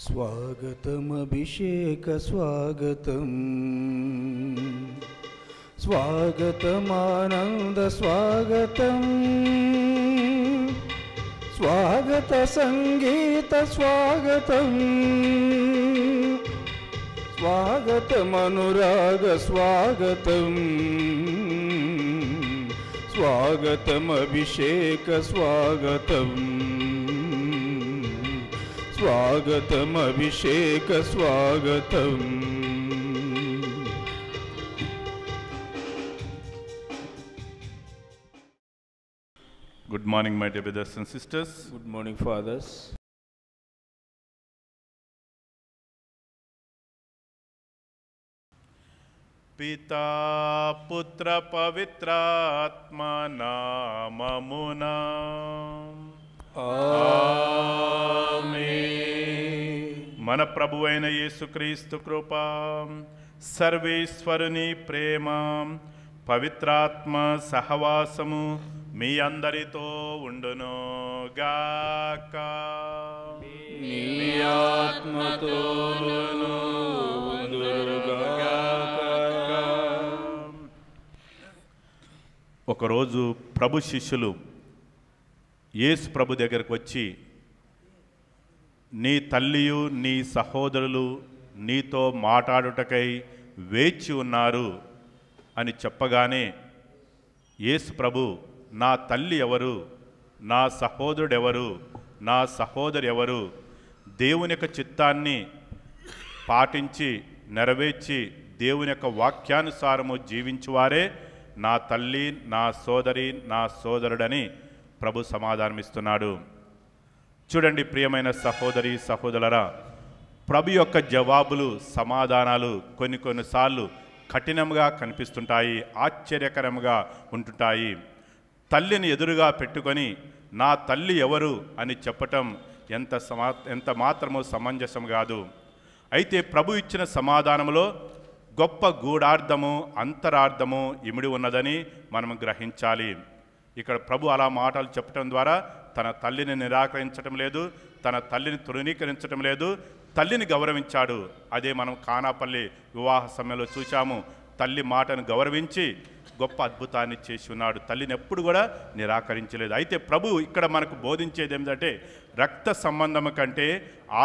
स्वागतम अभिषेक स्वागतम, स्वागतम आनंद स्वागतम, स्वागत संगीत स्वागतम, स्वागतम अनुराग स्वागतम, स्वागतम अभिषेक स्वागतम, स्वागतम अभिषेक स्वागतम। Good morning, my dear brothers and sisters. Good morning, fathers. पिता पुत्र पवित्रात्मा नाममुना ఆమేన్. మన ప్రభువైన యేసుక్రీస్తు కృప, సర్వేశ్వరుని ప్రేమ, పవిత్రాత్మ సహవాసము మీ అందరితో ఉండును గాక. నీ ఆత్మతోను ఉండునుగాక. ఒకరోజు ప్రభు శిష్యులు యేసు ప్రభు దగ్గరకు వచ్చి, నీ తల్లియు నీ సహోదరులు నీతో మాట్లాడుటకై వేచి ఉన్నారు అని చెప్పగానే, యేసు ప్రభు, నా తల్లి ఎవరు, నా సహోదరుడెవరు, నా సహోదరు ఎవరు, దేవుని యొక్క చిత్తాన్ని పాటించి నెరవేర్చి దేవుని యొక్క వాక్యానుసారము జీవించువారే నా తల్లి, నా సోదరి, నా సోదరుడని ప్రభు సమాధానమిస్తున్నాడు. చూడండి ప్రియమైన సహోదరి సహోదరులారా, ప్రభు యొక్క జవాబులు, సమాధానాలు కొన్నిసార్లు కఠినంగా కనిపిస్తుంటాయి, ఆశ్చర్యకరంగా ఉంటుంటాయి. తల్లిని ఎదురుగా పెట్టుకొని నా తల్లి ఎవరు అని చెప్పటం ఎంత మాత్రమో సమంజసం కాదు. అయితే ప్రభు ఇచ్చిన సమాధానంలో గొప్ప గూఢార్థము, అంతరార్థము ఇమిడి ఉన్నదని మనం గ్రహించాలి. ఇక్కడ ప్రభు అలా మాటలు చెప్పటం ద్వారా తన తల్లిని నిరాకరించటం లేదు, తన తల్లిని తృణీకరించటం లేదు, తల్లిని గౌరవించాడు. అదే మనం కానాపల్లి వివాహ సమయంలో చూశాము. తల్లి మాటను గౌరవించి గొప్ప అద్భుతాన్ని చేసి ఉన్నాడు. తల్లిని ఎప్పుడు కూడా నిరాకరించలేదు. అయితే ప్రభు ఇక్కడ మనకు బోధించేది ఏమిటంటే, రక్త సంబంధము కంటే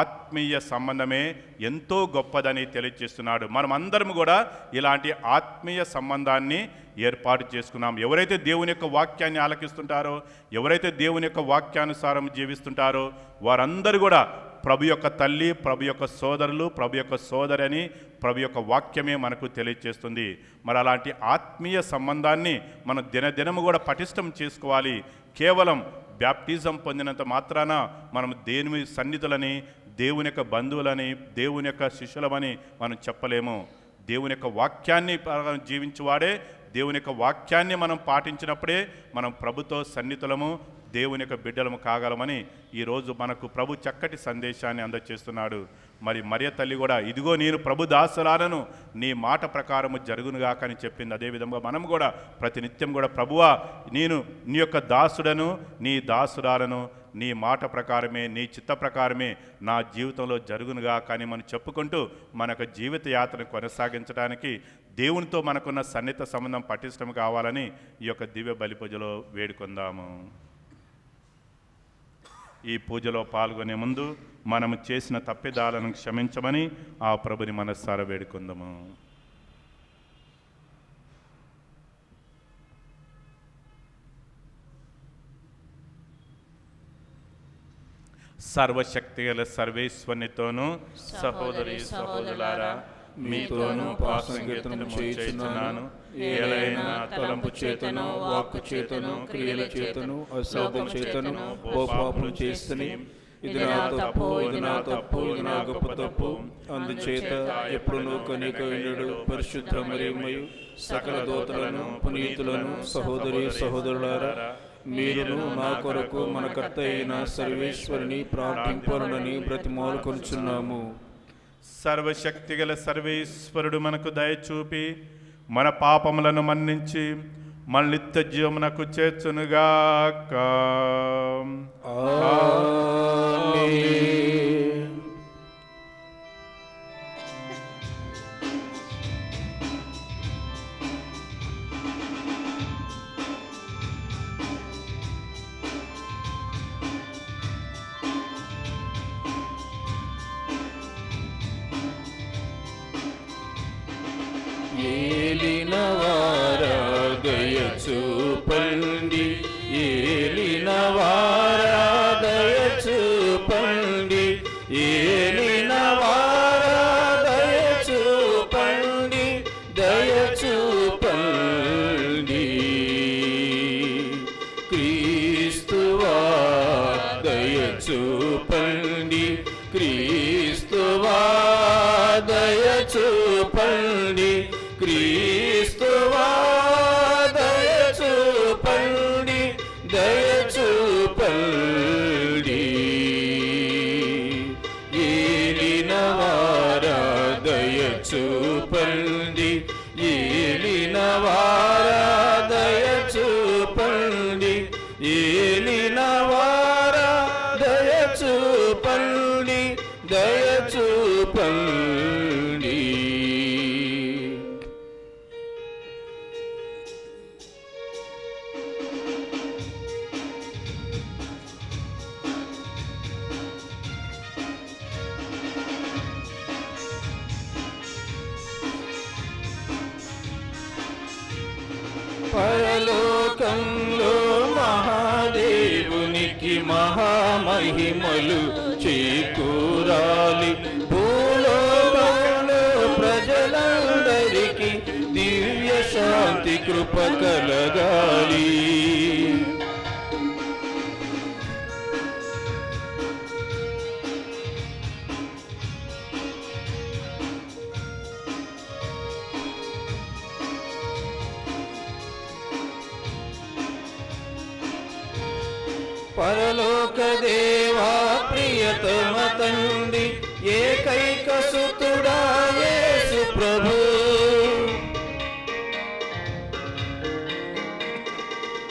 ఆత్మీయ సంబంధమే ఎంతో గొప్పదని తెలియజేస్తున్నాడు. మనం అందరం కూడా ఇలాంటి ఆత్మీయ సంబంధాన్ని ఏర్పాటు చేసుకున్నాం. ఎవరైతే దేవుని యొక్క వాక్యాన్ని ఆలకిస్తుంటారో, ఎవరైతే దేవుని యొక్క వాక్యానుసారం జీవిస్తుంటారో వారందరూ కూడా ప్రభు యొక్క తల్లి, ప్రభు యొక్క సోదరులు, ప్రభు యొక్క సోదరి అని ప్రభు యొక్క వాక్యమే మనకు తెలియజేస్తుంది. మరి అలాంటి ఆత్మీయ సంబంధాన్ని మనం దినదినము కూడా పటిష్టం చేసుకోవాలి. కేవలం బ్యాప్టిజం పొందినంత మాత్రాన మనం దేవుని సన్నిధులని, దేవుని యొక్క బంధువులని, దేవుని యొక్క శిష్యులమని మనం చెప్పలేము. దేవుని యొక్క వాక్యాన్ని జీవించువాడే, దేవుని యొక్క వాక్యాన్ని మనం పాటించినప్పుడే మనం ప్రభుతో సన్నిధులము, దేవుని యొక్క బిడ్డలము కాగలమని ఈరోజు మనకు ప్రభు చక్కటి సందేశాన్ని అందజేస్తున్నాడు. మరి మరియ తల్లి కూడా, ఇదిగో నేను ప్రభు దాసురాలను, నీ మాట ప్రకారము జరుగునుగాక అని చెప్పింది. అదేవిధంగా మనం కూడా ప్రతినిత్యం కూడా, ప్రభువా నేను నీ యొక్క దాసుడను, నీ దాసురాలను, నీ మాట ప్రకారమే, నీ చిత్త ప్రకారమే నా జీవితంలో జరుగునుగాక అని మనం చెప్పుకుంటూ మన యొక్క జీవిత యాత్రను కొనసాగించడానికి దేవునితో మనకున్న సన్నిహిత సంబంధం పటిష్టం కావాలని ఈ యొక్క దివ్య బలి పూజలో వేడుకుందాము. ఈ పూజలో పాల్గొనే ముందు మనము చేసిన తప్పిదాలను క్షమించమని ఆ ప్రభుని మనస్సారా వేడుకుందాము. సర్వశక్తిగల సర్వేశ్వరునితోనూ సహోదరి సహోదరులారా మీతోనూ పాపసంకీర్తనము చేయుచున్నాను. ఏలైనా తలంపు చేతను, వాక్కు చేతను, క్రియల చేతను, అశ్రద్ధ చేతను పాపములు చేస్తుని, ఇది నా తప్పు, ఇది నా తప్పు, ఇది నా గొప్ప తప్పు. అందుచేత ఎప్పుడునూ కనిక వినుడు పరిశుద్ధ మరియమ్మయు సకల దూతలను, పునీతులను, సహోదరి సహోదరులారా మీరును నా కొరకు మన కర్త అయిన సర్వేశ్వరుని ప్రార్థింపరునని బ్రతిమాలుకొనుచున్నాము. సర్వశక్తిగల సర్వేశ్వరుడు మనకు దయచూపి మన పాపములను మన్నించి మన నిత్య జీవమునకు చేర్చునుగాక. ఏలినవారా దయ చూపండి, ఏలినవారా దయ చూపండి, ఏలినవారా దయ చూపండి, దయ చూపండి. క్రీస్తువా దయ చూపండి, క్రీస్తువా దయ చూపండి, క్రీస్తువా దయ చూపండి, దయ చూపండి. ఏలినవారా దయ చూపండి, ఏలినవారా దయ చూపండి, ఏలినవారా దయ చూపండి, దయ చూపండి. పరలోకంలో మహాదేవునికి మహామహిమలు చేకూరాలి, భూలోకంలో ప్రజలందరికీ దివ్య శాంతి కృప కలగాలి. పరలోక దేవా ప్రియతమ తండ్రి, ఏకైక సుతుడా యేసు ప్రభు,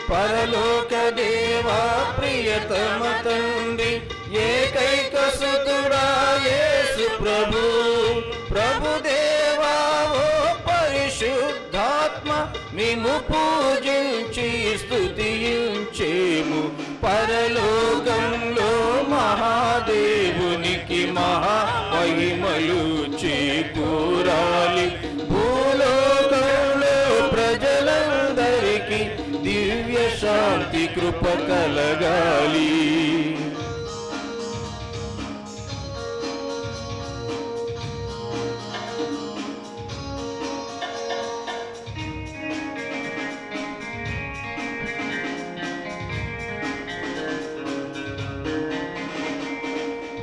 పరలోక దేవా ప్రియతమ తండ్రి, ఏకైక సుతుడా యేసు ప్రభు, ప్రభుదేవా ఓ పరిశుద్ధాత్మ మేము పూజించి స్తుతించేము. పరలోకంలో మహాదేవునికి మహామహిమలు చేకూరాలి, భూలోకంలో ప్రజలందరికీ దివ్య శాంతి కృప కలగాలి.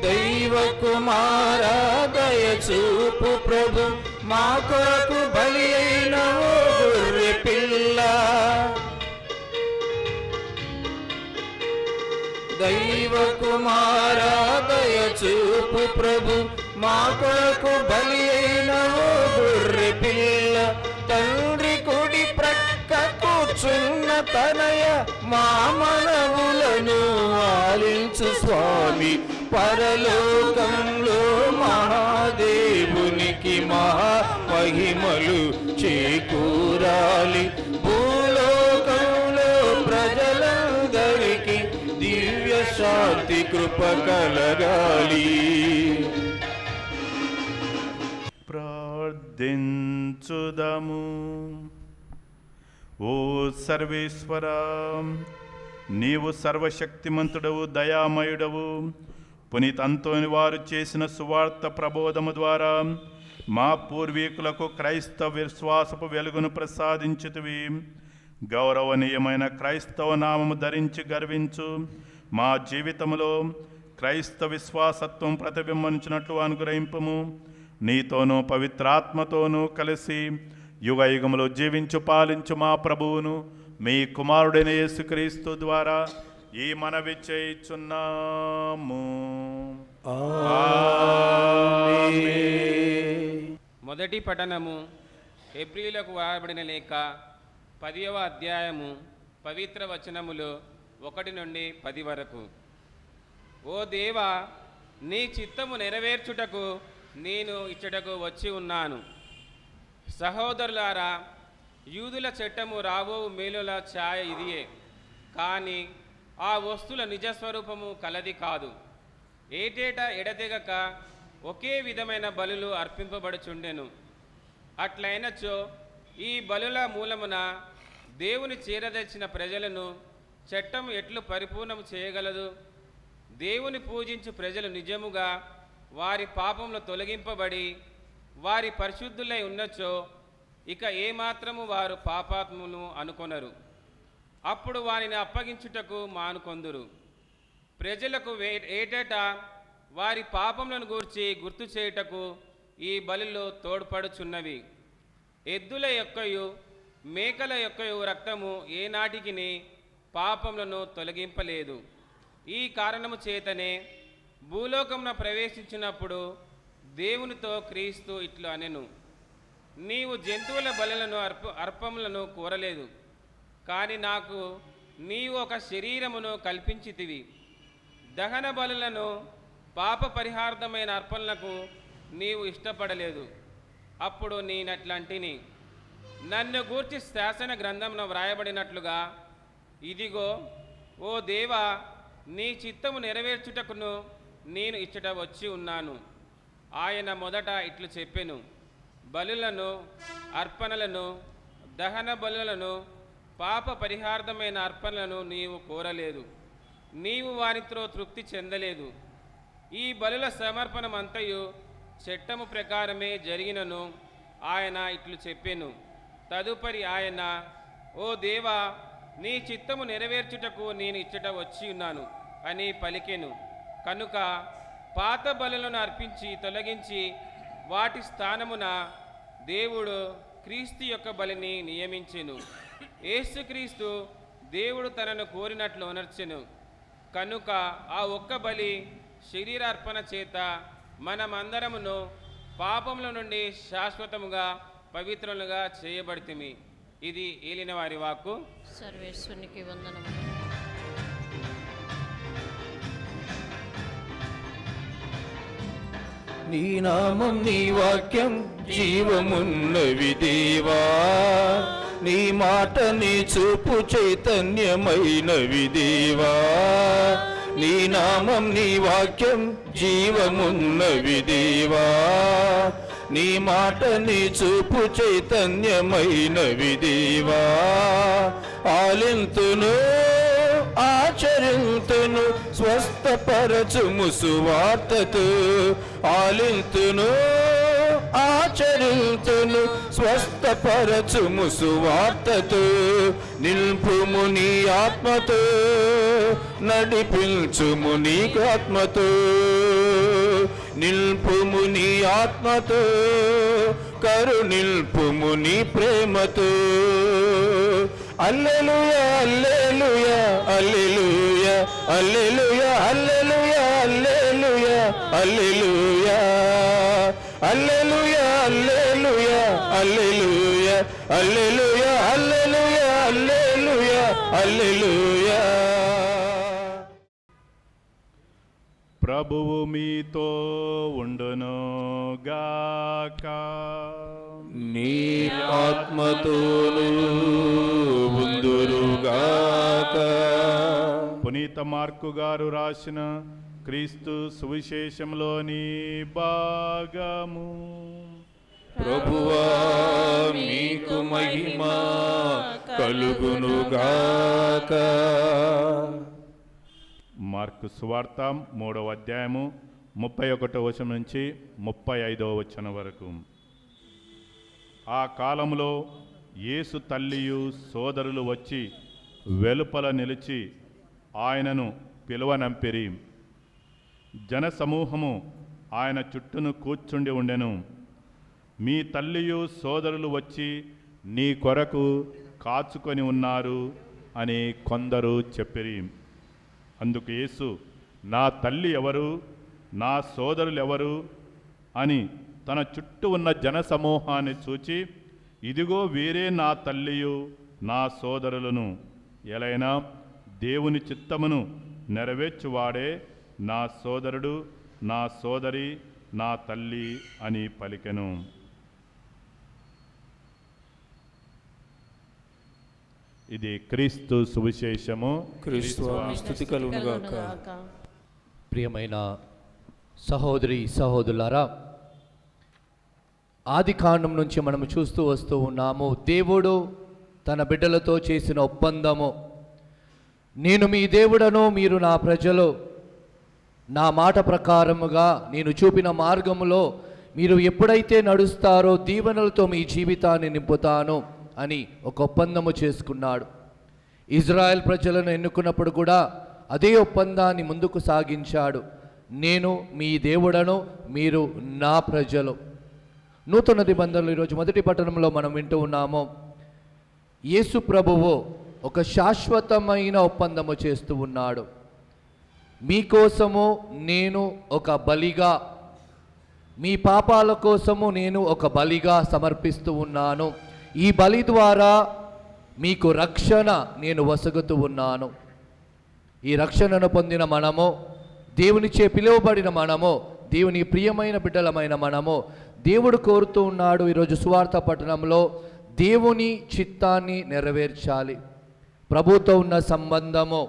దైవ కుమారా దయ చూపు ప్రభు, మా కొరకు బలి అయిన ఓ గొర్రె పిల్ల. దైవ కుమారా దయ చూపు ప్రభు, మా కొరకు బలి అయిన ఓ గొర్రె పిల్ల. తండ్రి కుడి ప్రక్క కూర్చున్న తనయ మా మనవులను ఆలించు స్వామి. పరలోకంలో మహాదేవునికి మహామహిమలు చేకూరాలి, భూలోకంలో ప్రజలందరికీ దివ్య శాంతి కృప కలగాలి. ప్రార్థించుదము. ఓ సర్వేశ్వరా, నీవు సర్వశక్తిమంతుడవు, దయామయుడవు. పునీత అంతోని వారు చేసిన సువార్త ప్రబోధము ద్వారా మా పూర్వీకులకు క్రైస్తవ విశ్వాసపు వెలుగును ప్రసాదించుతివి. గౌరవనీయమైన క్రైస్తవ నామము ధరించి గర్వించు మా జీవితంలో క్రైస్తవ విశ్వాసత్వం ప్రతిబింబించినట్లు అనుగ్రహింపుము. నీతోనూ పవిత్రాత్మతోనూ కలిసి యుగ యుగములో జీవించు పాలించు మా ప్రభువును మీ కుమారుడైన యేసుక్రీస్తు ద్వారా ఈ మనవి చేయుచున్నాము. మొదటి పఠనము హెబ్రీయులకు వ్రాయబడిన లేఖ 10వ అధ్యాయము పవిత్ర వచనములు 1 నుండి 10 వరకు. ఓ దేవా, నీ చిత్తము నెరవేర్చుటకు నేను ఇచ్చటకు వచ్చి ఉన్నాను. సహోదరులారా, యూదుల చట్టము రాబో మేలుల ఛాయ ఇదియే, కానీ ఆ వస్తువుల నిజస్వరూపము కలది కాదు. ఏటేటా ఎడతెగక ఒకే విధమైన బలులు అర్పింపబడుచుండెను. అట్లయినచో ఈ బలుల మూలమున దేవుని చేరదచ్చిన ప్రజలను చట్టం ఎట్లు పరిపూర్ణం చేయగలదు? దేవుని పూజించు ప్రజలు నిజముగా వారి పాపంలో తొలగింపబడి వారి పరిశుద్ధులై ఉన్నచో ఇక ఏమాత్రము వారు పాపాత్మును అనుకొనరు. అప్పుడు వారిని అప్పగించుటకు మానుకొందురు. ప్రజలకు ఏటేటా వారి పాపములను గూర్చి గుర్తు చేయుటకు ఈ బలిలో తోడ్పడుచున్నవి. ఎద్దుల యొక్కయు మేకల యొక్కయు రక్తము ఏనాటికిని పాపములను తొలగింపలేదు. ఈ కారణము చేతనే భూలోకమున ప్రవేశించినప్పుడు దేవునితో క్రీస్తు ఇట్లు అనెను, నీవు జంతువుల బలులను అర్పములను కోరలేదు, కానీ నాకు నీవు ఒక శరీరమును కల్పించితివి. దహన బలులను పాప పరిహార్థమైన అర్పణలకు నీవు ఇష్టపడలేదు. అప్పుడు నేనట్లంటిని, నన్ను గూర్చి శాసన గ్రంథమున వ్రాయబడినట్లుగా, ఇదిగో ఓ దేవా, నీ చిత్తము నెరవేర్చుటకును నేను ఇచ్చట వచ్చి ఉన్నాను. ఆయన మొదట ఇట్లు చెప్పెను, బలులను, అర్పణలను, దహన బలులను, పాప పరిహార్థమైన అర్పణలను నీవు కోరలేదు, నీవు వారితో తృప్తి చెందలేదు. ఈ బలుల సమర్పణమంతయు చట్టము ప్రకారమే జరిగినను ఆయన ఇట్లు చెప్పెను. తదుపరి ఆయన, ఓ దేవా, నీ చిత్తము నెరవేర్చుటకు నేను ఇచ్చట వచ్చి ఉన్నాను అని పలికెను. కనుక పాత బలులను అర్పించి తొలగించి వాటి స్థానమున దేవుడు క్రీస్తు యొక్క బలిని నియమించెను. యేసుక్రీస్తు దేవుడు తనను కోరినట్లు ఉనర్చెను. కనుక ఆ ఒక్క బలి శరీరార్పణ చేత మనమందరమును పాపముల నుండి శాశ్వతముగా పవిత్రులుగా చేయబడితిమి. ఇది ఏలిన వారి వాక్కు. సర్వేశ్వరునికి వందనము. నీ నామం నీ వాక్యం జీవమున్నవి దేవా, నీ మాట నీ చూపు చైతన్యమైనవి దేవా. నీ నామం నీ వాక్యం జీవమున్నవి దేవా, నీ మాట నీ చూపు చైతన్యమైనవి దేవా. ఆలింతును ఆచరింతును స్వస్థపరచుము సువార్తతో, ఆలింతును ఆచరింతును స్వస్థపరచుము సువార్తతో. నిల్పుము నీ ఆత్మతో, నడిపించుము నీ ఆత్మతో, నిల్పుము నీ ఆత్మతో, కరుణిల్పుము నీ ప్రేమతో. హల్లెలూయా హల్లెలూయా హల్లెలూయా హల్లెలూయా హల్లెలూయా హల్లెలూయా హల్లెలూయా హల్లెలూయా హల్లెలూయా హల్లెలూయా హల్లెలూయా హల్లెలూయా హల్లెలూయా. ప్రభువు మీతో ఉండును గాక. నీ ఆత్మతోను ఉందురుగాక. పునీత మార్కు గారు రాసిన క్రీస్తు సువిశేషంలోని భాగము. ప్రభువా మీకు మహిమ కలుగునుగాక. మార్కు సువార్త 3వ అధ్యాయము 31వ వచనం నుంచి 35వ వచనం వరకు. ఆ కాలంలో యేసు తల్లియు సోదరులు వచ్చి వెలుపల నిలిచి ఆయనను పిలువనంపిరి. జనసమూహము ఆయన చుట్టూను కూర్చుండి ఉండెను. మీ తల్లియు సోదరులు వచ్చి నీ కొరకు కాచుకొని ఉన్నారు అని కొందరు చెప్పిరి. అందుకు యేసు, నా తల్లి ఎవరు, నా సోదరులు ఎవరు అని తన చుట్టూ ఉన్న జనసమూహాన్ని చూచి, ఇదిగో వీరే నా తల్లియు నా సోదరులను, ఎలైనా దేవుని చిత్తమును నెరవేర్చువాడే నా సోదరుడు, నా సోదరి, నా తల్లి అని పలికెను. ఇది క్రీస్తు సువిశేషము. క్రీస్తు స్తుతి కలుగునుగాక. ప్రియమైన సహోదరి సహోదరులారా, ఆది కాండం నుంచి మనము చూస్తూ వస్తూ ఉన్నాము. దేవుడు తన బిడ్డలతో చేసిన ఒప్పందము, నేను మీ దేవుడను, మీరు నా ప్రజలు, నా మాట ప్రకారముగా నేను చూపిన మార్గములో మీరు ఎప్పుడైతే నడుస్తారో దీవెనలతో మీ జీవితాన్ని నింపుతాను అని ఒక ఒప్పందము చేసుకున్నాడు. ఇజ్రాయెల్ ప్రజలను ఎన్నుకున్నప్పుడు కూడా అదే ఒప్పందాన్ని ముందుకు సాగించాడు. నేను మీ దేవుడను, మీరు నా ప్రజలు. నూతన నిబంధనలు ఈరోజు మొదటి పట్టణంలో మనం వింటూ ఉన్నాము. యేసు ప్రభువు ఒక శాశ్వతమైన ఒప్పందము చేస్తూ ఉన్నాడు. మీకోసము నేను ఒక బలిగా, మీ పాపాల కోసము నేను ఒక బలిగా సమర్పిస్తూ ఉన్నాను. ఈ బలి ద్వారా మీకు రక్షణ నేను వసగుతూ ఉన్నాను. ఈ రక్షణను పొందిన మనము, దేవునిచే పిలువబడిన మనము, దేవుని ప్రియమైన బిడ్డలమైన మనము, దేవుడు కోరుతూ ఉన్నాడు ఈరోజు సువార్త పట్టణంలో దేవుని చిత్తాన్ని నెరవేర్చాలి. ప్రభుతో ఉన్న సంబంధము,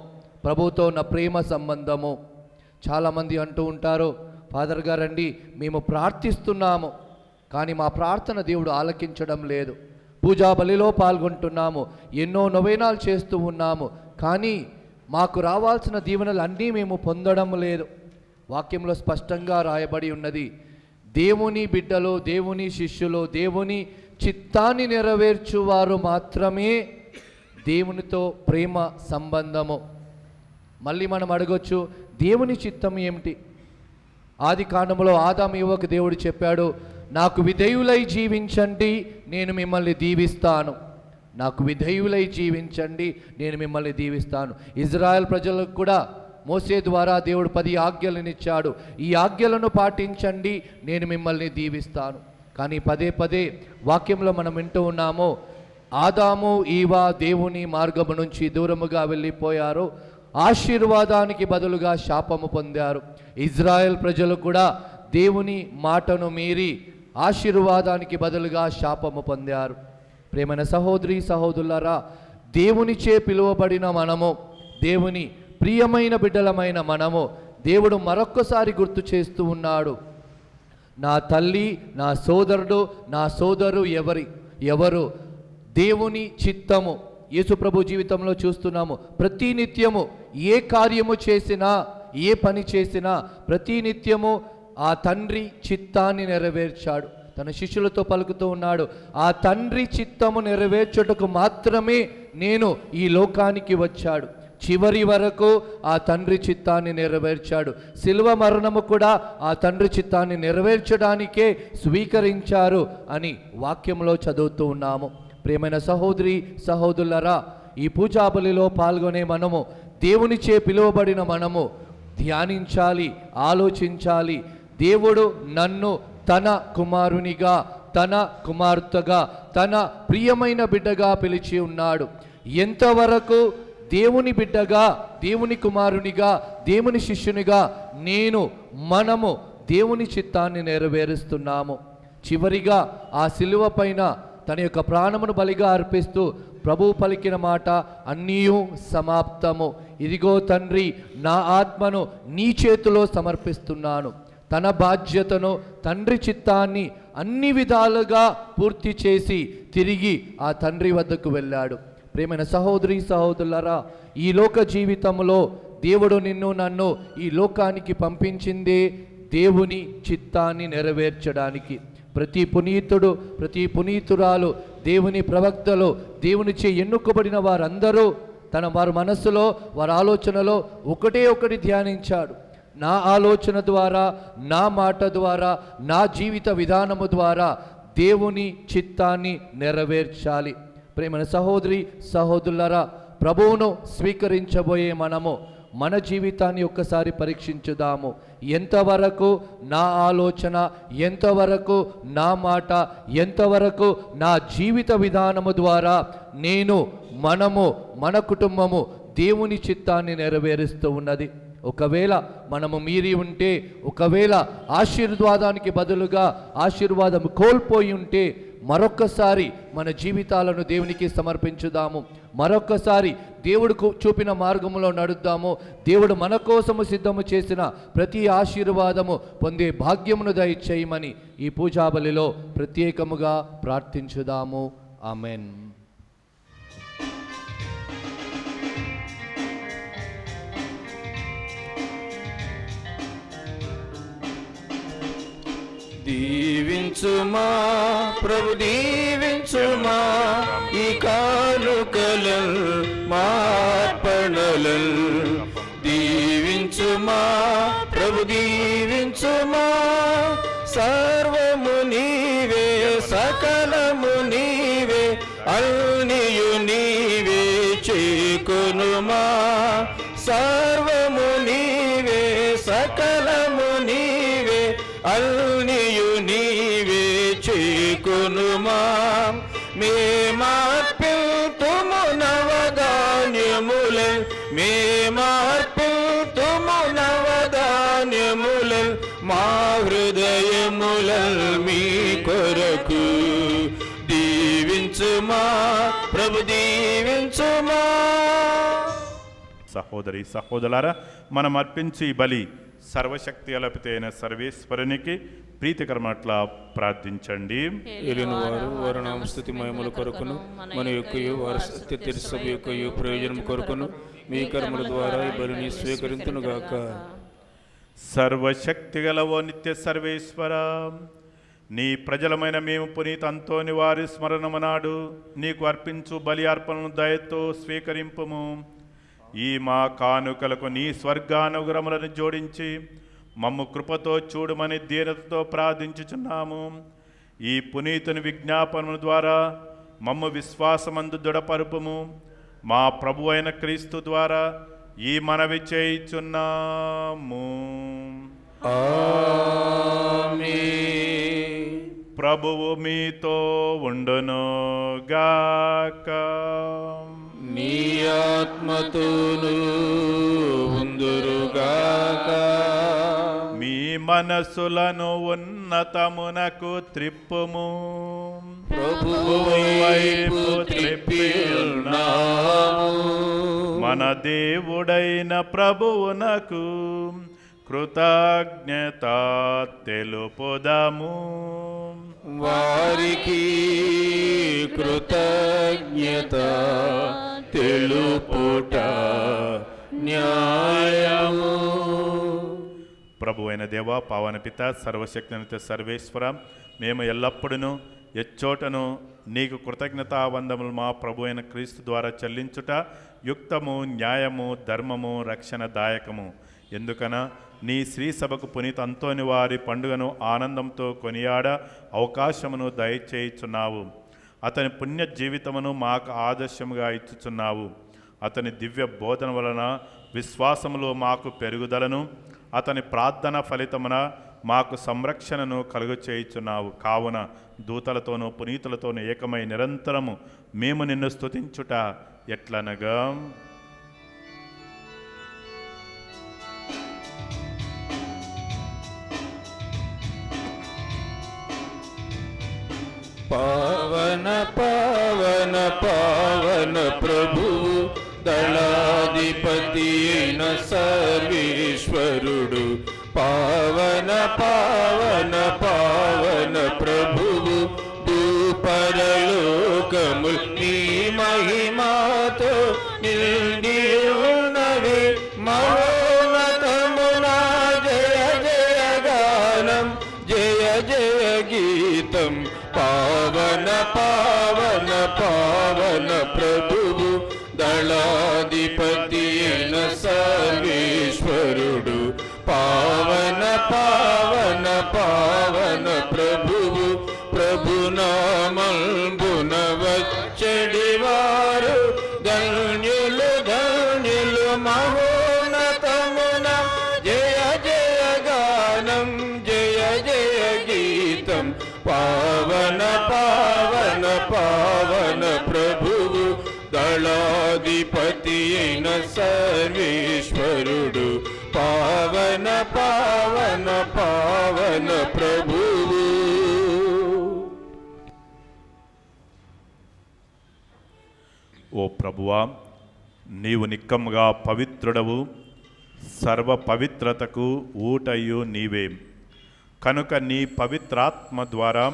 ప్రభుతో ఉన్న ప్రేమ సంబంధము. చాలామంది అంటూ ఉంటారు, ఫాదర్ గారండి మేము ప్రార్థిస్తున్నాము కానీ మా ప్రార్థన దేవుడు ఆలకించడం లేదు. పూజా బలిలో పాల్గొంటున్నాము, ఎన్నో నొవేనాలు చేస్తూ ఉన్నాము, కానీ మాకు రావాల్సిన దీవెనలు అన్నీ మేము పొందడం లేదు. వాక్యంలో స్పష్టంగా రాయబడి ఉన్నది, దేవుని బిడ్డలు, దేవుని శిష్యులు, దేవుని చిత్తాన్ని నెరవేర్చువారు మాత్రమే దేవునితో ప్రేమ సంబంధము. మళ్ళీ మనం అడగొచ్చు, దేవుని చిత్తం ఏమిటి? ఆది కాండంలో ఆదాము యువకు దేవుడు చెప్పాడు, నాకు విధేయులై జీవించండి నేను మిమ్మల్ని దీవిస్తాను. నాకు విధేయులై జీవించండి నేను మిమ్మల్ని దీవిస్తాను. ఇజ్రాయెల్ ప్రజలకు కూడా మోసే ద్వారా దేవుడు 10 ఆజ్ఞలను ఇచ్చాడు. ఈ ఆజ్ఞలను పాటించండి నేను మిమ్మల్ని దీవిస్తాను. కానీ పదే పదే వాక్యంలో మనం వింటూ ఉన్నాము, ఆదాము ఈవా దేవుని మార్గము నుంచి దూరముగా వెళ్ళిపోయారు, ఆశీర్వాదానికి బదులుగా శాపము పొందారు. ఇజ్రాయెల్ ప్రజలు కూడా దేవుని మాటను మీరి ఆశీర్వాదానికి బదులుగా శాపము పొందారు. ప్రేమైన సహోదరి సహోదరులారా, దేవునిచే పిలువబడిన మనము, దేవుని ప్రియమైన బిడ్డలమైన మనము, దేవుడు మరొక్కసారి గుర్తు చేస్తూ ఉన్నాడు, నా తల్లి, నా సోదరుడు, నా సోదరు ఎవరు దేవుని చిత్తము. యేసుప్రభు జీవితంలో చూస్తున్నాము, ప్రతినిత్యము ఏ కార్యము చేసినా, ఏ పని చేసినా ప్రతినిత్యము ఆ తండ్రి చిత్తాన్ని నెరవేర్చాడు. తన శిష్యులతో పలుకుతూ ఉన్నాడు, ఆ తండ్రి చిత్తము నెరవేర్చుటకు మాత్రమే నేను ఈ లోకానికి వచ్చాడు. చివరి వరకు ఆ తండ్రి చిత్తాన్ని నెరవేర్చాడు. శిలువ మరణము కూడా ఆ తండ్రి చిత్తాన్ని నెరవేర్చడానికే స్వీకరించారు అని వాక్యంలో చదువుతూ ఉన్నాము. ప్రియమైన సహోదరి సహోదరులరా, ఈ పూజాబలిలో పాల్గొనే మనము, దేవునిచే పిలువబడిన మనము ధ్యానించాలి, ఆలోచించాలి. దేవుడు నన్ను తన కుమారునిగా, తన కుమార్తెగా, తన ప్రియమైన బిడ్డగా పిలిచి ఉన్నాడు. ఎంతవరకు దేవుని బిడ్డగా, దేవుని కుమారునిగా, దేవుని శిష్యునిగా మనము దేవుని చిత్తాన్ని నెరవేరుస్తున్నాము. చివరిగా ఆ శిలువ పైన తన యొక్క ప్రాణమును బలిగా అర్పిస్తూ ప్రభువు పలికిన మాట, అన్నీయు సమాప్తము. ఇదిగో తండ్రి, నా ఆత్మను నీ చేతిలో సమర్పిస్తున్నాను. తన బాధ్యతను, తండ్రి చిత్తాన్ని అన్ని విధాలుగా పూర్తి చేసి తిరిగి ఆ తండ్రి వద్దకు వెళ్ళాడు. ప్రియమైన సహోదరి సహోదరులారా, ఈ లోక జీవితంలో దేవుడు నిన్ను నన్ను ఈ లోకానికి పంపించిందే దేవుని చిత్తాన్ని నెరవేర్చడానికి. ప్రతి పునీతుడు, ప్రతి పునీతురాలు, దేవుని ప్రవక్తలు, దేవునిచే ఎన్నుకోబడిన వారందరూ వారి మనస్సులో, వారి ఆలోచనలో ఒకటి ధ్యానించాడు. నా ఆలోచన ద్వారా, నా మాట ద్వారా, నా జీవిత విధానము ద్వారా దేవుని చిత్తాన్ని నెరవేర్చాలి. ప్రేమైన సహోదరి సహోదరులారా, ప్రభువును స్వీకరించబోయే మనము మన జీవితాన్ని ఒక్కసారి పరీక్షించుదాము. ఎంతవరకు నా ఆలోచన, ఎంతవరకు నా మాట, ఎంతవరకు నా జీవిత విధానము ద్వారా మనము, మన కుటుంబము దేవుని చిత్తాన్ని నెరవేరుస్తూ ఉన్నది. ఒకవేళ మనము మీరి ఉంటే, ఒకవేళ ఆశీర్వాదానికి బదులుగా ఆశీర్వాదం కోల్పోయి ఉంటే, మరొక్కసారి మన జీవితాలను దేవునికి సమర్పించుదాము. మరొక్కసారి దేవుడు చూపిన మార్గంలో నడుద్దాము. దేవుడు మన కోసము సిద్ధము చేసిన ప్రతి ఆశీర్వాదము పొందే భాగ్యమును దయచేయమని ఈ పూజాబలిలో ప్రత్యేకముగా ప్రార్థించుదాము. ఆమెన్. దీవించుమా ప్రభు దీవించుమా ఈ కానుకలన్ మార్పణలన్ దీవించుమా ప్రభు దీవించుమా సర్వము నీవే సకలము నీవే అల్నియు నీవే చేకొనుమా సర్వము నీవే సకలము నీవే అల్నియు నీవే చేకొనుమా మేమార్పిల్తుము నవధాన్యములె మేమార్పిల్తుము నవధాన్యములె మా హృదయములల్ మీ కొరకు దీవించుమా ప్రభు దీవించుమా. సహోదరి సహోదరులారా, మనం అర్పించి బలి సర్వశక్తి అలపితైన సర్వేశ్వరునికి ప్రీతికరమట్ల ప్రార్థించండి. ఏలిన వారు వారి నామస్తుతి మహిమల కొరకును మన యొక్కయు వారి సత్య తిరుసభ యొక్కయు ప్రయోజనం కొరకును మీ కర్మల ద్వారా ఈ బలిని స్వీకరించునుగాక. సర్వశక్తి గలవో నిత్య సర్వేశ్వర, నీ ప్రజలమైన మేము పునీత అంతోని వారి స్మరణమనాడు నీకు అర్పించు బలి అర్పణను దయతో స్వీకరింపుము. ఈ మా కానుకలకు నీ స్వర్గానుగ్రహములను జోడించి మమ్ము కృపతో చూడమని దీనతతో ప్రార్థించుచున్నాము. ఈ పునీతుని విజ్ఞాపనము ద్వారా మమ్ము విశ్వాసమందు దృఢపరుపుము. మా ప్రభు అయిన క్రీస్తు ద్వారా ఈ మనవి చేయుచున్నాము. ఆమేన్. ప్రభువు మీతో ఉండును గాక. నీ ఆత్మతోను ఉందురుగాక. మీ మనసులను ఉన్నతమునకు త్రిప్పుము. ప్రభువు వైపు త్రిప్పియున్నాము. మన దేవుడైన ప్రభువునకు కృతజ్ఞత తెలుపుదము. వారికి కృతజ్ఞత తెలుపుట న్యాయము. ప్రభు అయిన దేవ, పావన పిత, సర్వశక్తినిత సర్వేశ్వర, మేము ఎల్లప్పుడూ ఎచ్చోటను నీకు కృతజ్ఞతావందములు మా ప్రభు అయిన క్రీస్తు ద్వారా చెల్లించుట యుక్తము, న్యాయము, ధర్మము, రక్షణదాయకము. ఎందుకన నీ శ్రీ సభకు పునీత అంతోని వారి పండుగను ఆనందంతో కొనియాడ అవకాశమును దయచేయుచున్నావు. అతని పుణ్య జీవితమును మాకు ఆదర్శముగా ఇచ్చుచున్నావు. అతని దివ్య బోధన వలన విశ్వాసములో మాకు పెరుగుదలను, అతని ప్రార్థన ఫలితమున మాకు సంరక్షణను కలుగు చేయుచున్నావు. కావున దూతలతోనూ పునీతులతోనూ ఏకమై నిరంతరము మేము నిన్ను స్తుతించుట ఎట్లనగా, పావన పావన పావన ప్రభు దళాధిపతి అయిన సర్వేశ్వరుడు, పావన పావన పావన ప్రభువు పరలోకము నీ మహిమాతో నిండి ఉన్నవి. మహోన్నతమున జయ జయ గానం, జయ జయ గీతం. పావన పావన పావన ప్రభువు దళాధిపతి అయిన సర్వేశ్వరుడు, పావన పావన పావన ప్రభువు ప్రభునామంబున వచ్చడివారు ధన్యులు ధన్యులు. మహోన్నతమున జయ జయ గానం, జయ జయ గీతం. పావన పావన పావన ప్రభువు దళాధిపతి అయిన సర్వేశ్వరుడు, పావన పావన పావన ప్రభువు. ఓ ప్రభువా, నీవు నిక్కముగా పవిత్రుడవు, సర్వ పవిత్రతకు ఊటయు నీవే. కనుక నీ పవిత్రాత్మ ద్వారా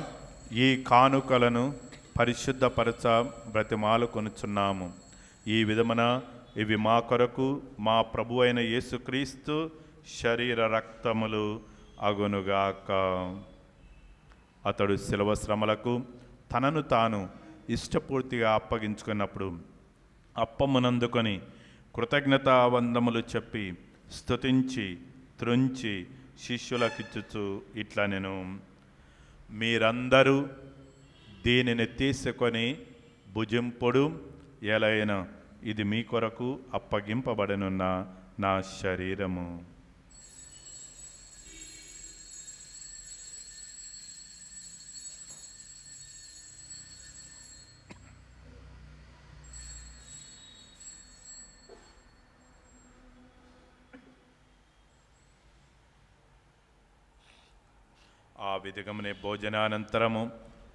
ఈ కానుకలను పరిశుద్ధపరచ బ్రతిమాలు కొనుచున్నాము. ఈ విధమున ఇవి మా కొరకు మా ప్రభు అయిన యేసుక్రీస్తు శరీర రక్తములు అగునుగాక. అతడు శిలువ శ్రమలకు తనను తాను ఇష్టపూర్తిగా అప్పగించుకున్నప్పుడు అప్పమునందుకొని కృతజ్ఞతావందములు చెప్పి స్తుతించి త్రుంచి శిష్యులకిచ్చుచు ఇట్లా నేను, మీరందరూ దీనిని తీసుకొని భుజింపుడు, ఎలైనా ఇది మీ కొరకు అప్పగింపబడనున్న నా శరీరము. ఆ విధగమనే భోజనానంతరము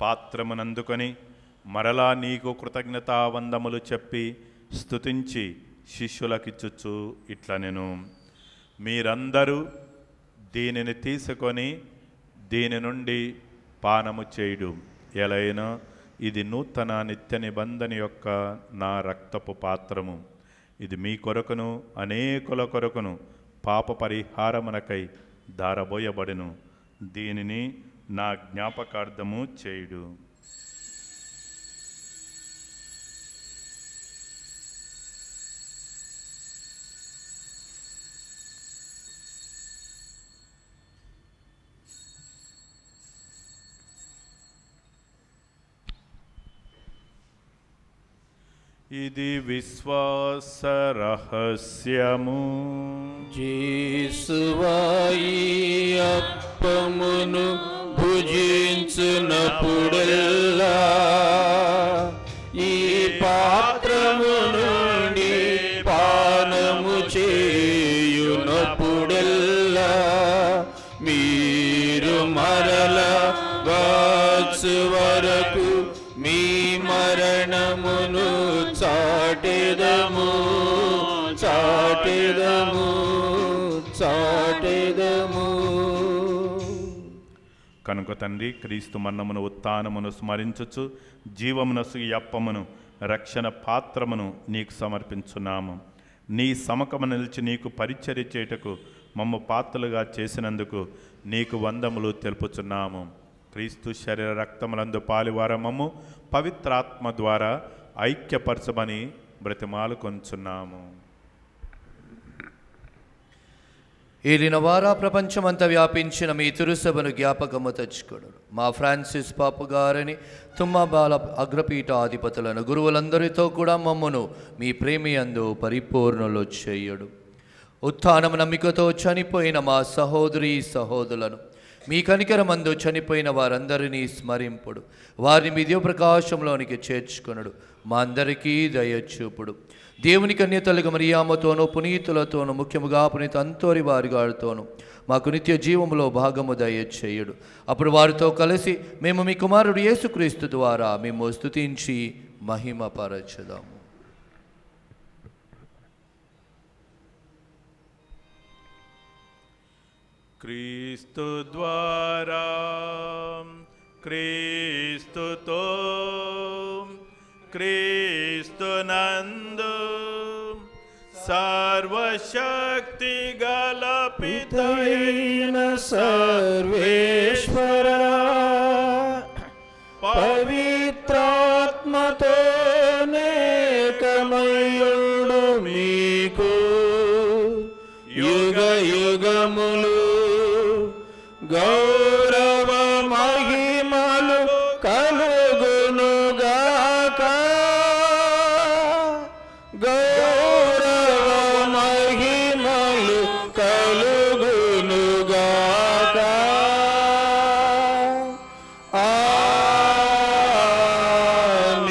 పాత్రమునందుకొని మరలా నీకు కృతజ్ఞతావందములు చెప్పి స్తుతించి శిష్యులకిచ్చుచు ఇట్లా నేను, మీరందరూ దీనిని తీసుకొని దీని నుండి పానము చేయుడు, ఎలైనా ఇది నూతన నిత్య నిబంధన యొక్క నా రక్తపు పాత్రము. ఇది మీ కొరకును అనేకుల కొరకును పాప పరిహారమునకై ధారబోయబడును. దీనిని నా జ్ఞాపకార్థము చేయుడు. ఇది విశ్వాస రహస్యము. యేసువాయి అప్పమును భుజించునప్పుడెల్లా ఈ పాత్రము నుండి పానము చేయునప్పుడెల్లా మీరు మరల వచ్చు వరకు మీ మరణమును చాటెదము చాటెదము చాటెదము. కనుక తండ్రి, క్రీస్తు మరణమును ఉత్థానమును స్మరించుచు జీవమునసు ఈ అప్పమును రక్షణ పాత్రమును నీకు సమర్పించున్నాము. నీ సమకము నిలిచి నీకు పరిచర్య చేయుటకు మమ్మ పాత్రలుగా చేసినందుకు నీకు వందములు తెలుపుచున్నాము. క్రీస్తు శరీర రక్తములందు పాలివారమము పవిత్రాత్మ ద్వారా ఐక్యపరచమని బ్రతిమాలు కొనుచున్నాము. ఏలిన వారా ప్రపంచమంతా వ్యాపించిన మీ తిరుసభను జ్ఞాపకము తెచ్చుకొను. మా ఫ్రాన్సిస్ పాపు గారిని, తుమ్మ బాల అగ్రపీఠాధిపతులను, గురువులందరితో కూడా మమ్మను మీ ప్రేమియందు పరిపూర్ణులు చేయుడు. ఉత్థానము నమ్మికతో చనిపోయిన మా సహోదరి సహోదరులను, మీ కనికరమందు చనిపోయిన వారందరినీ స్మరింపుడు. వారిని మీ దివ్యప్రకాశంలోనికి చేర్చుకొనుడు. మా అందరికీ దయచూపుడు. దేవుని కన్యతలుగా మరియమ్మతోనూ పునీతులతోనూ, ముఖ్యముగా పునీత అంతోరి వారి గారితోనూ మాకు నిత్య జీవములో భాగము దయచేయుడు. అప్పుడు వారితో కలిసి మేము మీ కుమారుడు యేసుక్రీస్తు ద్వారా మేము స్తుతించి మహిమపరచుదాము. క్రీస్తు ద్వారా, క్రీస్తుతో, క్రీస్తునందు సర్వశక్తి గల పితైన సర్వేశ్వర పవిత్రాత్మతో నేకమయుడు మీకు యుగ యుగములు గౌరవ మహిమలు కలుగునుగాక. గౌరవ మహిమలు కలుగునుగాక.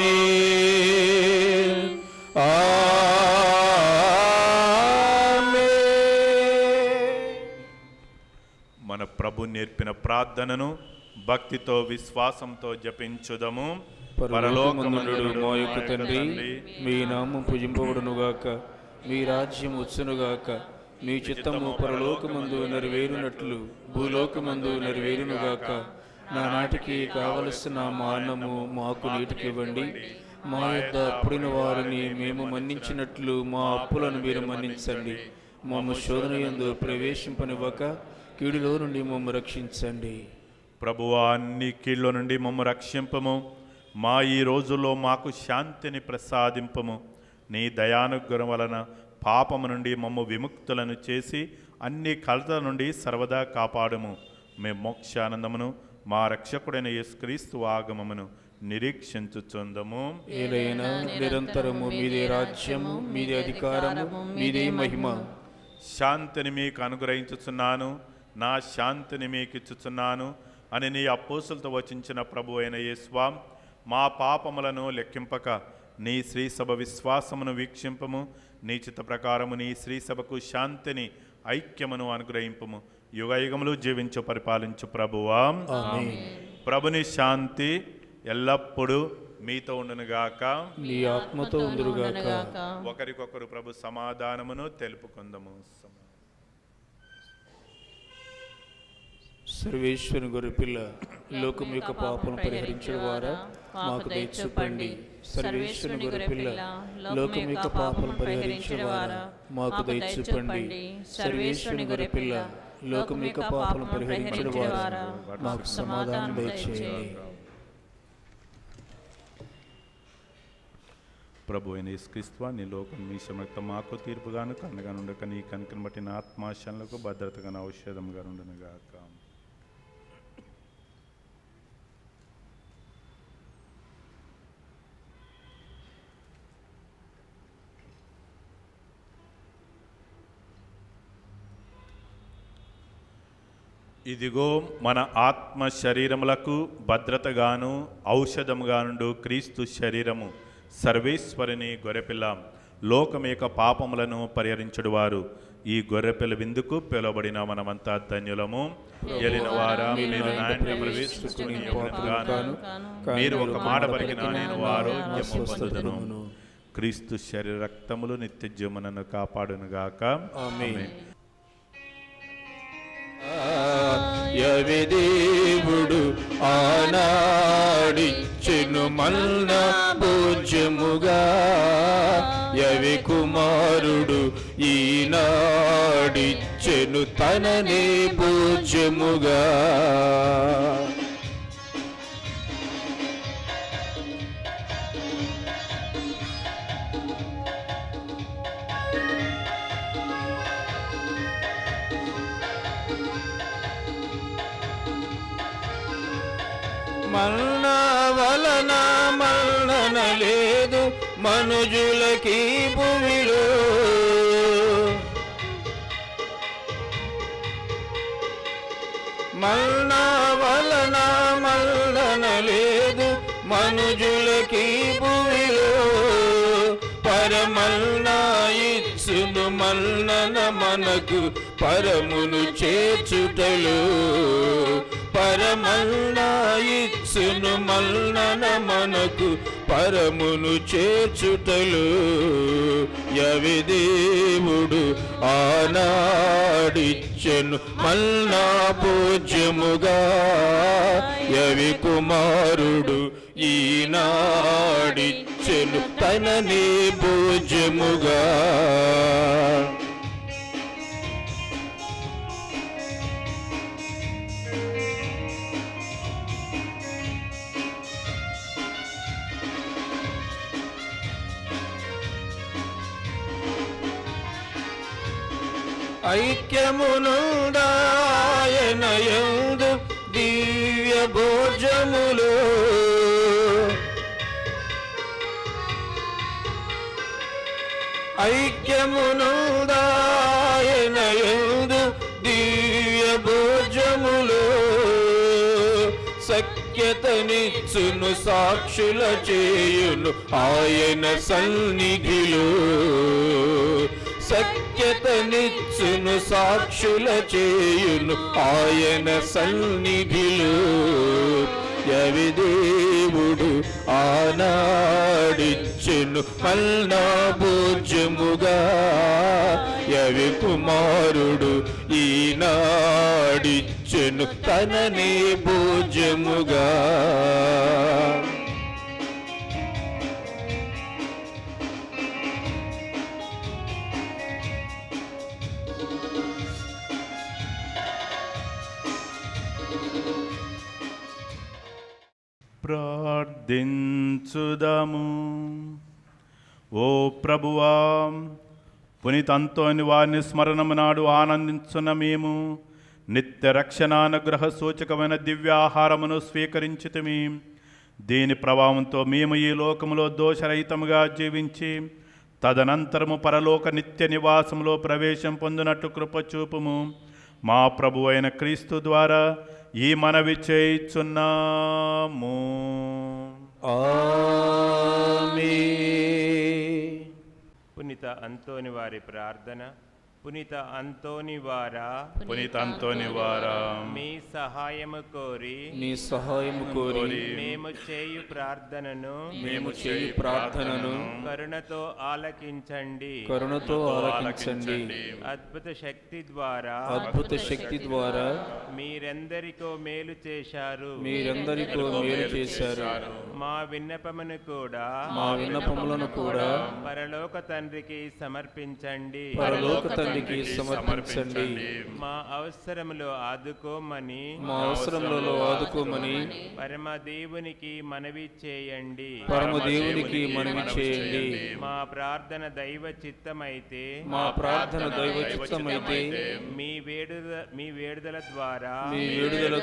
ఆమేన్ ఆమేన్. మన ప్రభు నేర్పిన ప్రార్థనను భక్తితో విశ్వాసంతో జపించుదము. పరలోకమందుడు మా యొక్క తండ్రి, మీ నామం పూజింపబడునుగాక, మీ రాజ్యం వచ్చునుగాక, మీ చిత్తము పరలోకమందు నెరవేరునట్లు భూలోకమందు నెరవేరునుగాక. నానాటికి కావలసిన మా అన్నము మాకు నీటికివ్వండి. మా యొద్ద అప్పుడిన వారిని మేము మన్నించినట్లు మా అప్పులను మీరు మన్నించండి. మమ్ము శోధన యందు ప్రవేశింపనివ్వక కీడులో నుండి మమ్ము రక్షించండి. ప్రభువా, అన్ని కీళ్ళ నుండి మమ్ము రక్షింపము. మా ఈ రోజుల్లో మాకు శాంతిని ప్రసాదింపము. నీ దయానుగ్రహం వలన పాపము నుండి మమ్ము విముక్తులను చేసి అన్ని కలతల నుండి సర్వదా కాపాడము. మేము మోక్షానందమును మా రక్షకుడైన యేసుక్రీస్తు ఆగమమును నిరీక్షించుచుందము. ఏలైనా నిరంతరము మీదే రాజ్యము, మీదే అధికారము, మీదే మహిమ. శాంతిని మీకు అనుగ్రహించుచున్నాను, నా శాంతిని మీకు ఇచ్చుచున్నాను అని నీ అపోస్తులతో వచించిన ప్రభు అయిన యేసువా, మా పాపములను లెక్కింపక నీ శ్రీసభ విశ్వాసమును వీక్షింపము. నీ చిత్త ప్రకారము నీ శ్రీసభకు శాంతిని ఐక్యమును అనుగ్రహింపము. యుగయుగములు జీవించు పరిపాలించు ప్రభువా. ప్రభుని శాంతి ఎల్లప్పుడూ మీతో ఉండునుగాక, నీ ఆత్మతో ఉండునుగాక. ఒకరికొకరు ప్రభు సమాధానమును తెలుపుకుందము. సర్వేశ్వరుని గొర్రెపిల్ల, లోకం యొక్క పాపను పరిహరించడం ద్వారా మాకు దయచూపండి. సర్వేశ్వరుని గొర్రెపిల్ల, లోకం యొక్క పాపను పరిహరించడం ద్వారా మాకు దయచూపండి. సర్వేశ్వరుని గొర్రెపిల్ల, లోకం యొక్క పాపను పరిహరించడం ద్వారా మాకు సమాధానం దయచేయండి. ప్రభు అయిన యేసుక్రీస్తువా, నీ లోకం మీ సమక్త మాకు తీర్పుగాను కన్నగా నుండక నీ కనుకను బట్టి నా ఆత్మాశలకు భద్రతగాను ఔషధంగా నుండునుగాక. ఇదిగో మన ఆత్మ శరీరములకు భద్రతగాను ఔషధముగానుండు క్రీస్తు శరీరము, సర్వేశ్వరుని గొర్రెపిల్ల, లోకమేక పాపములను పరిహరించుడువారు. ఈ గొర్రెపిల్ల విందుకు పిలువబడిన మనమంతా ధన్యులము. ఎలిన వారా, మీరు నాయన ప్రవేశించుకుని మీరు ఒక మాట పలికిన నేను ఆరోగ్యము పొందుదును. క్రీస్తు శరీర రక్తములు నిత్య జీవమును కాపాడునుగాక. ఆమేన్. యవి దేవుడు ఆనాడిచ్చెను మన్న పూజ్యముగా, యవి కుమారుడు ఈనాడిచ్చెను తననే పూజ్యముగా. మన్న వలన మన్నన లేదు మనుజులకి భూమిలో, మన్న వలన మన్నన లేదు మనుజులకి భూమిలో. పరమల్నా ఇచ్చును మన్నన మనకు పరమును చేర్చుటలో, పరమల్నా ఇచ్చును మల్లన మనకు పరమును చేర్చుటలు. యవి దేవుడు ఆనాడిచ్చెను మల్నా పూజ్యముగా, యవి కుమారుడు ఈనాడిచ్చెను తననే పూజ్యముగా. ఐక్యమునుందాయనయందు దివ్య భోజములు, ఐక్యమునుందాయనయందు దివ్య భోజములు. సఖ్యతనిచ్చును సాక్షుల చేయును ఆయన సన్నిధిలో, సఖ్యతనిచ్చును సాక్షుల చేయును ఆయన సన్నిధిలో. యవి దేవుడు ఆనాడిచ్చెను మన్నా భోజ్యముగా. యెహోవా కుమారుడు ఈనాడిచ్చెను తననే భోజ్యముగా. ప్రార్థించుదాము. ఓ ప్రభువా, పునీత అంతోని వారిని స్మరణము నాడు ఆనందించున్న మేము నిత్య రక్షణానుగ్రహ సూచకమైన దివ్యాహారమును స్వీకరించితిమి. దీని ప్రభావంతో మేము ఈ లోకములో దోషరహితముగా జీవించి తదనంతరము పరలోక నిత్య నివాసములో ప్రవేశం పొందినట్టు కృపచూపుము. మా ప్రభు అయిన క్రీస్తు ద్వారా ఈ మనవి చేయుచున్నాము. ఆమేన్. పునీత అంతోని వారి ప్రార్థన. పునీత అంతోని వారా, పునీత అంతోని వారా, మీ సహాయము కోరి నీ సహాయము కోరి మేము చేయు ప్రార్థనను కరుణతో ఆలకించండి. అద్భుత శక్తి ద్వారా మీరెందరికో మేలు చేశారు. మా విన్నపమును కూడా పరలోక తండ్రికి సమర్పించండి. మా అవసరములో ఆదుకోమని పరమదేవునికి మనవి చేయండి. మా ప్రార్థన దైవ చిత్తమైతే మీ వేడుదల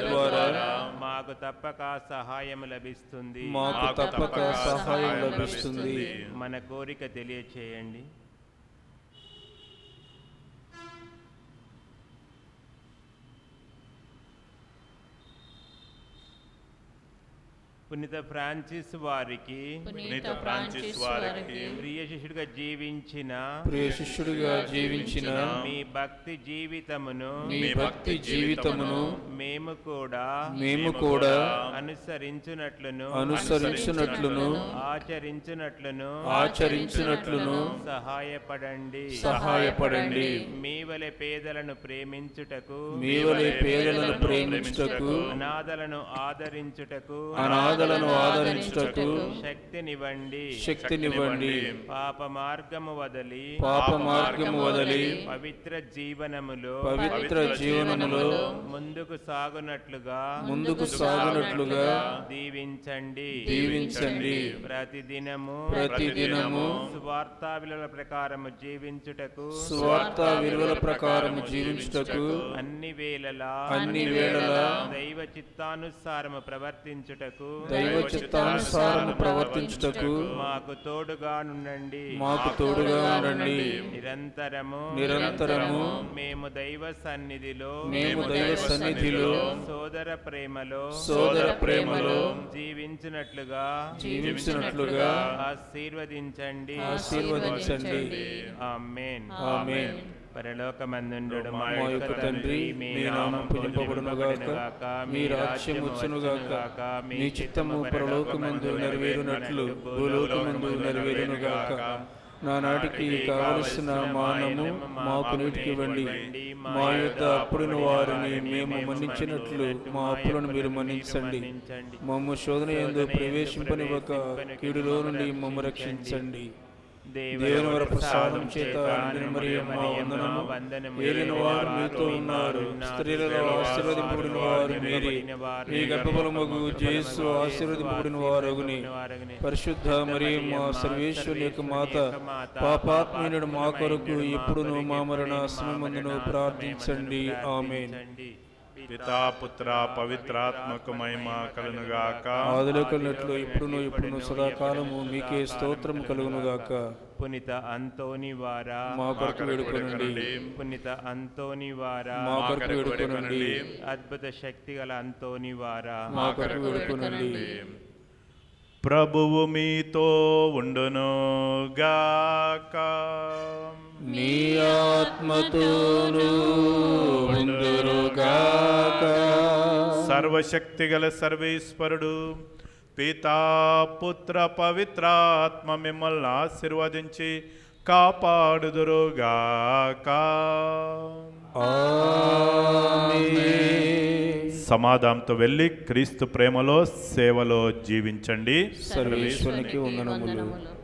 ద్వారా మాకు తప్పక సహాయం లభిస్తుంది. మన కోరిక తెలియచేయండి. పునీత ఫ్రాన్సిస్ వారికి ప్రియ శిష్యుడిగా జీవించిన మీ భక్తి జీవితమును మేము కూడా అనుసరించునట్లును ఆచరించునట్లును సహాయపడండి. మీ వలె పేదలను ప్రేమించుటకు అనాథలను ఆదరించుటకు శక్తినివ్వండి. పాప మార్గము వదలి పవిత్ర జీవనములో ముందుకు సాగునట్లుగా దీవించండి. ప్రతిదినము సువార్తా విలువల ప్రకారము జీవించుటకు అన్ని వేళలా దైవ చిత్తానుసారము ప్రవర్తించుటకు మాకు తోడుగా ఉండండి. నిరంతరము మేము దైవ సన్నిధిలో సోదర ప్రేమలో జీవించినట్లుగా ఆశీర్వదించండి. ఆమేన్. పరలోకమందుండు మా యొక్క తండ్రి, మీ నామము పూజింపబడునుగాక, మీ రాజ్యము వచ్చునుగాక, మీ చిత్తము పరలోకమందు నెరవేరునట్లు భూలోకమందు నెరవేరునుగాక. నానాటికి కావలసిన మానము మాకు నీటికి ఇవ్వండి. మా యొద్ద అప్పుడున్న వారిని మేము మన్నించినట్లు మా అప్పులను మీరు మన్నించండి. మమ్ము శోధన యందు ప్రవేశింపనివ్వక కీడులో నుండి మమ్ము రక్షించండి. దేవుని వర ప్రసాదం చేత మరియమ్మ వందనము. ఏలిన వారు మీతో ఉన్నారు, స్త్రీలలో ఆశీర్వదింపబడిన వారు మీరే. మీ గర్భఫలమగు యేసు ఆశీర్వదింపబడిన వారగుని. పరిశుద్ధ మరియమ్మ సర్వేశ్వరుని యొక్క మాత, పాపాత్మీయుడు మా కొరకు ఎప్పుడును మా మరణ సమయమందును ప్రార్థించండి. ఆమేన్. పితా పుత్ర పవిత్రాత్మక మహిమ కలుగునుగాక. ఆదిలో కలిగినట్లు ఇప్పుడును సదాకాలము మీకే స్తోత్రము కలుగునుగాక. పునీత అంతోని వారా మా కొరకు వేడుకొనండి. పునీత అంతోని వారా మా కొరకు వేడుకొనండి. అద్భుత శక్తి గల అంతోని వారా మా కొరకు వేడుకొనండి. ప్రభువు మీతో ఉండును గాక. నీ ఆత్మతోను ఉండురుగాక. సర్వశక్తిగల సర్వేశ్వరుడు పితా పుత్ర పవిత్రాత్మ మిమ్మల్ని ఆశీర్వదించి కాపాడుదురుగాక. సమాధానంతో వెళ్ళి క్రీస్తు ప్రేమలో సేవలో జీవించండి. సర్వేశ్వరునికి వందనములు.